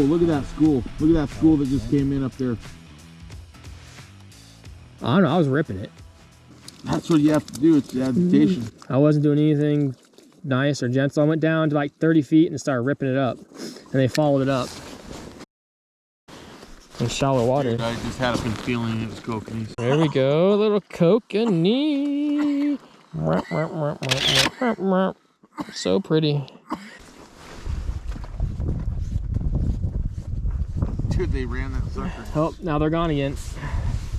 look at that school. Look at that school that just came in up there. I don't know, I was ripping it. That's what you have to do, it's the agitation. I wasn't doing anything nice or gentle. I went down to like 30 feet and started ripping it up. And they followed it up. In shallow water. Dude, I just had a feeling it was kokanee. There we go, a little kokanee. So pretty. Dude, they ran that sucker. Oh, now they're gone again.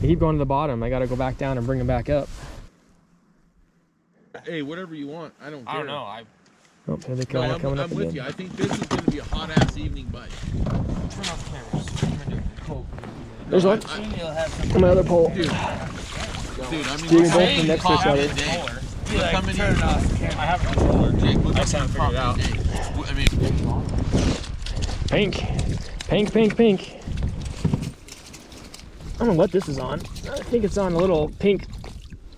They keep going to the bottom. I gotta go back down and bring them back up. Hey, whatever you want. I don't care. I don't know. Oh, here they come. No, coming I'm up with again. you. I think this is going to be a hot-ass evening bite. Turn off cameras. There's one. On my other pole. Dude, I mean, You we're can go from next to each other. We're coming turn in. off the camera. I have a controller. Jake, we're I haven't figured it out. I mean, Pink. Pink, pink, pink. I don't know what this is on. I think it's on a little pink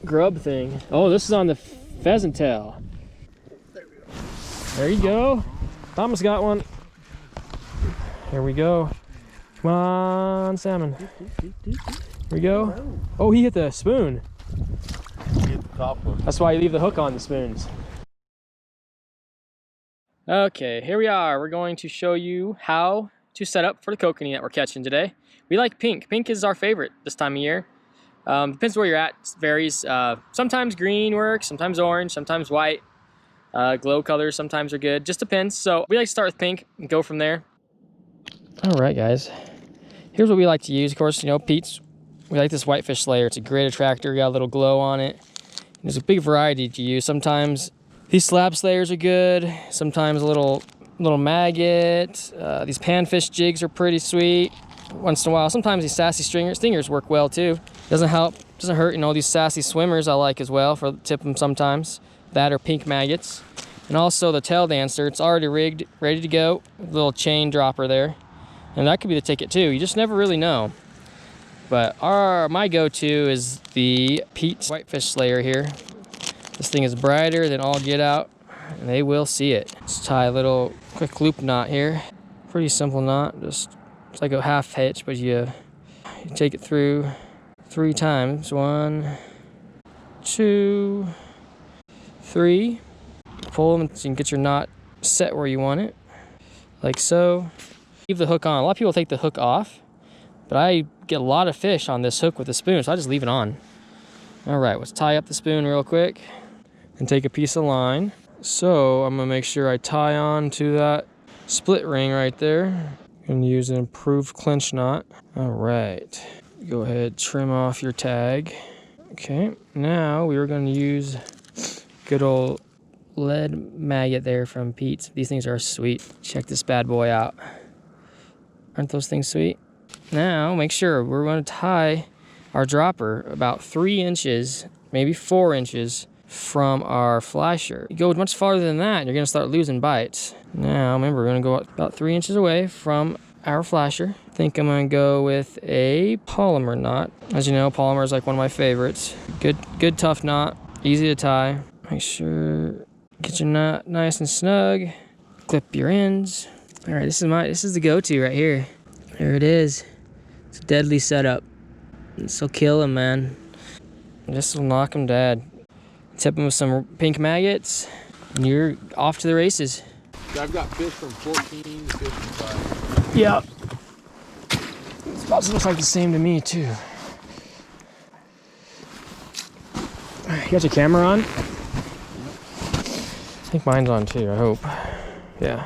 grub thing. Oh, this is on the pheasant tail. There you go. Thomas got one. Here we go. Come on, salmon. Here we go. Oh, he hit the spoon. hit the top hook. That's why you leave the hook on the spoons. Okay, here we are. We're going to show you how to set up for the kokanee that we're catching today. We like pink. Pink is our favorite this time of year. Depends where you're at, it varies. Sometimes green works, sometimes orange, sometimes white. Glow colors sometimes are good, just depends. So we like to start with pink and go from there. All right, guys. Here's what we like to use. Of course, you know, Pete's, we like this Whitefish Slayer. It's a great attractor, got a little glow on it. There's a big variety to use. Sometimes these slab slayers are good. Sometimes a little maggot. These panfish jigs are pretty sweet. Once in a while, sometimes these sassy stingers work well too. Doesn't hurt, you know, these sassy swimmers I like as well for tip them sometimes. That or pink maggots. And also the tail dancer, it's already rigged, ready to go. Little chain dropper there. And that could be the ticket too, you just never really know. But my go-to is the Pete's Whitefish Slayer here. This thing is brighter than all get out, and they will see it. Let's tie a little quick loop knot here. Pretty simple knot, just it's like a half hitch, but you take it through 3 times. 1, 2, 3. Pull them so you can get your knot set where you want it, like so. Leave the hook on. A lot of people take the hook off, but I get a lot of fish on this hook with the spoon, so I just leave it on. All right, let's tie up the spoon real quick and take a piece of line. So I'm gonna make sure I tie on to that split ring right there. And use an improved clinch knot. All right, go ahead, trim off your tag. Okay, now we are going to use good old lead maggot there from Pete's. These things are sweet. Check this bad boy out. Aren't those things sweet? Now make sure we're going to tie our dropper about 3 inches, maybe 4 inches from our flasher. You go much farther than that, and you're going to start losing bites. Now, remember, we're going to go about 3 inches away from our flasher. I think I'm going to go with a polymer knot. As you know, polymer is like one of my favorites. Good tough knot, easy to tie. Make sure get your knot nice and snug. Clip your ends. All right, this is the go-to right here. There it is. It's a deadly setup. This will kill him, man. This will knock him dead. Tip him with some pink maggots, and you're off to the races. I've got fish from 14 to 55. Yeah. It also looks like the same to me, too. You got your camera on? I think mine's on, too, I hope. Yeah.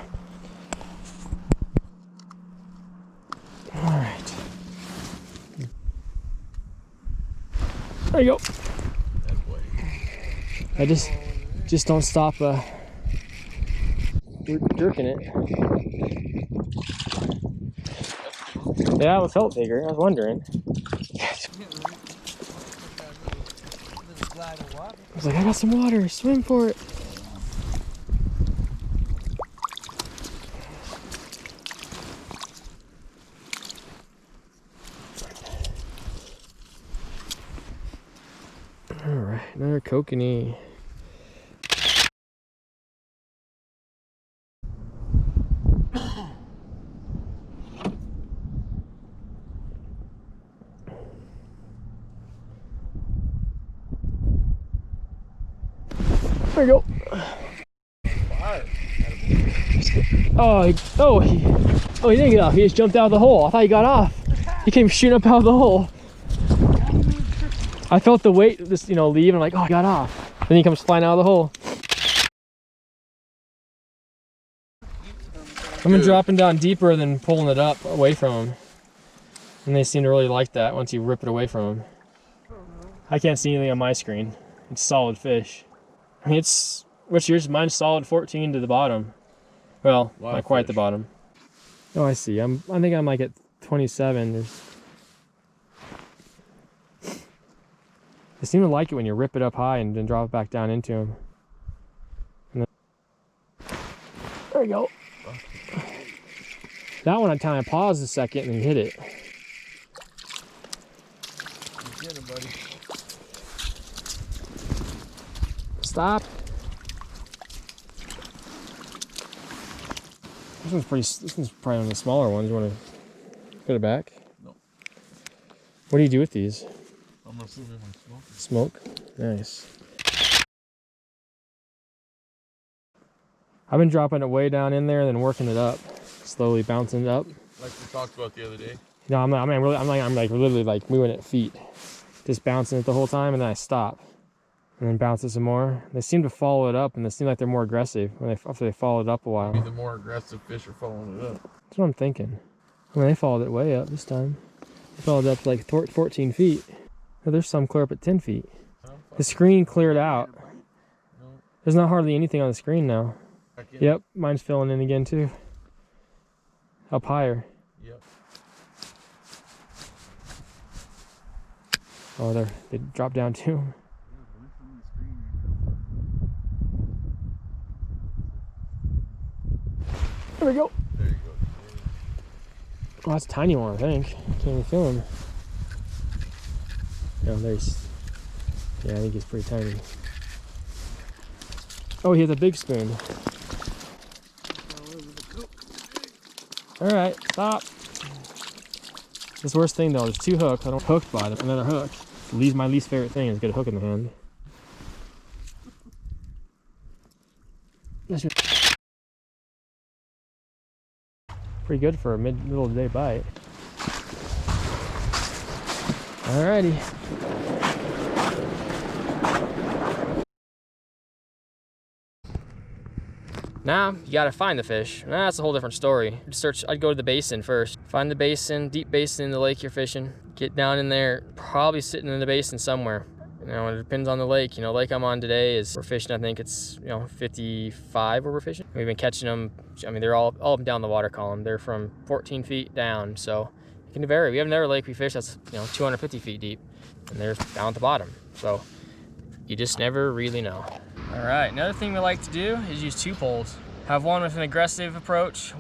All right. There you go. I just don't stop jerking it. Yeah, it felt bigger. I was wondering. I was like, I got some water. Swim for it. All right, another kokanee. There you go. Oh, he didn't get off. He just jumped out of the hole. I thought he got off. He came shooting up out of the hole. I felt the weight just, you know, leave, and I'm like, oh, he got off. Then he comes flying out of the hole. I've been dropping down deeper than pulling it up away from him. And they seem to really like that once you rip it away from them. I can't see anything on my screen. It's solid fish. I mean, it's, what's yours? Mine's solid 14 to the bottom. Well, not quite the bottom. Oh, I see. I think I'm like at 27. They seem to like it when you rip it up high and then drop it back down into them. There we go. That one I kind of paused a second and hit it. Get him, buddy. Stop. This one's probably one of the smaller ones. You want to put it back? No. What do you do with these? I'm gonna see if I can smoke. Smoke? Nice. I've been dropping it way down in there and then working it up, slowly bouncing it up. Like we talked about the other day. No, I'm literally like moving it feet, just bouncing it the whole time, and then I stop, and then bounce it some more. They seem to follow it up, and they seem like they're more aggressive after they follow it up a while. Maybe the more aggressive fish are following it up. That's what I'm thinking. I mean, they followed it way up this time. They followed it up to like 14 feet. Oh, there's some clear up at 10 feet. The screen cleared out. There's not hardly anything on the screen now. Yep, mine's filling in again too. Up higher. Yep. Oh, they dropped down too. There we go. There you go. Oh, that's a tiny one, I think. Can't even feel him. No, yeah, I think he's pretty tiny. Oh, he has a big spoon. All right, stop. This worst thing though, there's two hooks. I don't hooked by them. Another hook. My least favorite thing is get a hook in the hand. That's pretty good for a middle of the day bite. Alrighty. Now you gotta find the fish. That's a whole different story. I'd go to the basin first. Find the basin, deep basin in the lake you're fishing. Get down in there, probably sitting in the basin somewhere. You know, it depends on the lake. You know, lake I'm on today we're fishing, I think it's, 55 where we're fishing. We've been catching them, I mean, they're all up and down the water column. They're from 14 feet down, so it can vary. We have another lake we fish that's, 250 feet deep, and they're down at the bottom. So you just never really know. All right, another thing we like to do is use two poles. Have one with an aggressive approach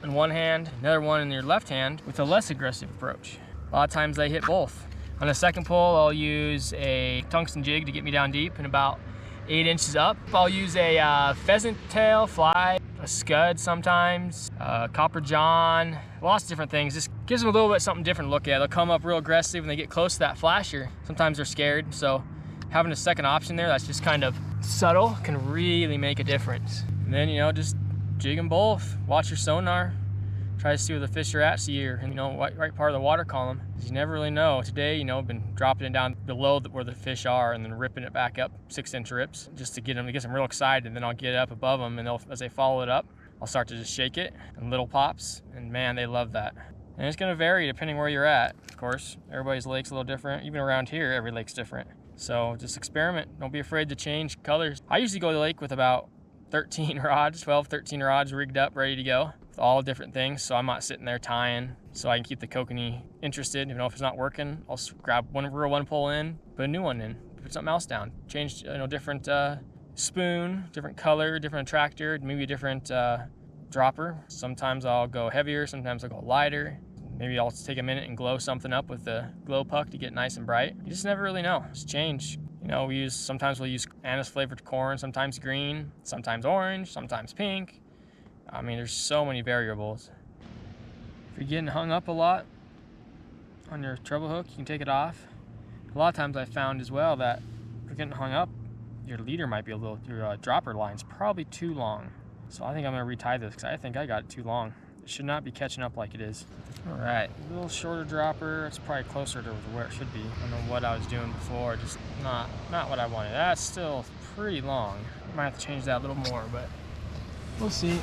in one hand, another one in your left hand with a less aggressive approach. A lot of times they hit both. On the second pole, I'll use a tungsten jig to get me down deep and about 8 inches up. I'll use a pheasant tail fly, a scud sometimes, copper john, lots of different things. Just gives them a little bit something different to look at. They'll come up real aggressive when they get close to that flasher. Sometimes they're scared, so having a second option there that's just kind of subtle can really make a difference. And then, just jig them both. Watch your sonar. Try to see where the fish are at, so you're in, right part of the water column. Because you never really know. Today, been dropping it down below where the fish are and then ripping it back up 6-inch rips just to get them real excited. And then I'll get up above them, and as they follow it up, I'll start to just shake it and little pops. And man, they love that. And it's gonna vary depending where you're at. Of course, everybody's lake's a little different. Even around here, every lake's different. So just experiment. Don't be afraid to change colors. I usually go to the lake with about 13 rods, 12, 13 rods rigged up, ready to go with all different things. So I'm not sitting there tying, so I can keep the kokanee interested. Even if it's not working, I'll grab reel one pole in, put a new one in, put something else down, change, different spoon, different color, different attractor, maybe a different dropper. Sometimes I'll go heavier, sometimes I'll go lighter. Maybe I'll take a minute and glow something up with the glow puck to get nice and bright. You just never really know. Just change. Sometimes we'll use anise flavored corn, sometimes green, sometimes orange, sometimes pink. I mean, there's so many variables. If you're getting hung up a lot on your treble hook, you can take it off. A lot of times I found as well that if you're getting hung up, your leader might be a little, your dropper line's probably too long. So I think I'm gonna retie this because I think I got it too long. It should not be catching up like it is. All right, a little shorter dropper. It's probably closer to where it should be. I don't know what I was doing before, just not what I wanted. That's still pretty long. Might have to change that a little more, but we'll see.